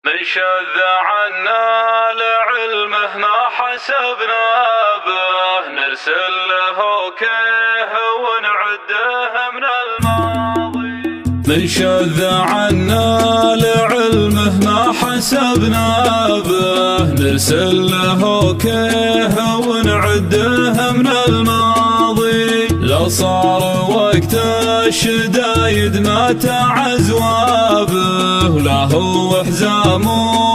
من شذ عنا لعلمه ما حسبنا به، نرسل له كيه ونعده من الماضي. من شذ عنا لعلمه ما حسبنا به، نرسل له كيه ونعده من الماضي. لو صار وقت الشدايد ما تعزوى به، ولا هو حزام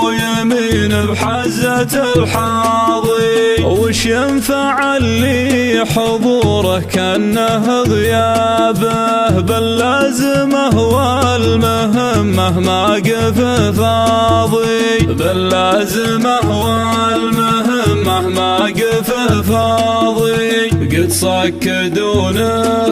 ويمين بحزة الحاضي. وش ينفع اللي حضوره كأنه غيابه، بل لازمه والمهم ما قف فاضي. بل لازمه والمهم ما قف فاضي. قد صكدون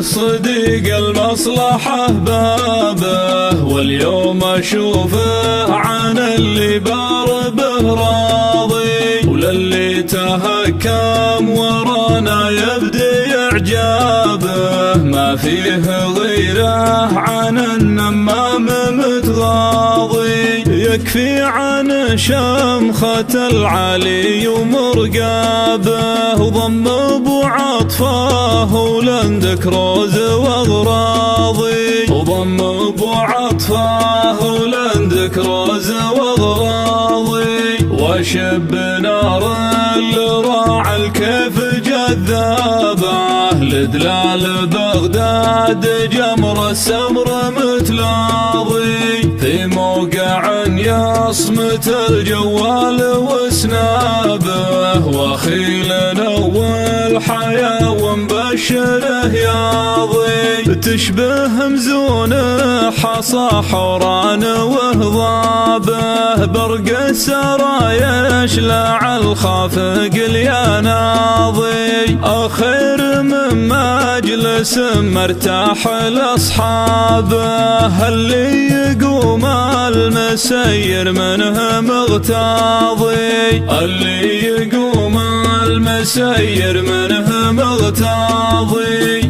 صديق المصلحة بابه، واليوم أشوفه عن اللي بار به راضي. وللي تهكم ورانا يبدي إعجابه، ما فيه غيره عن النمام متغاضي. يكفي عن شمخة العلي ومرقابه، وضم ابو عطفه ولندك روز واغراضي. وضم ابو عطفه ولندك روز واغراضي. وشب نار الراع الكيف جذابه، لدلال بغداد جمر السمر متلاضي. في موقع يصمت الجوال وسنابه، وخيل اول حياه ومبشره ياضي. تشبه مزون حصى حوران وهضابه، برق السرايا يشلع الخافق اليناضي. اخير من مجلس مرتاح لاصحابه، اللي يقوم المسير منه مغتاضي. اللي يقوم المسير منه مغتاضي.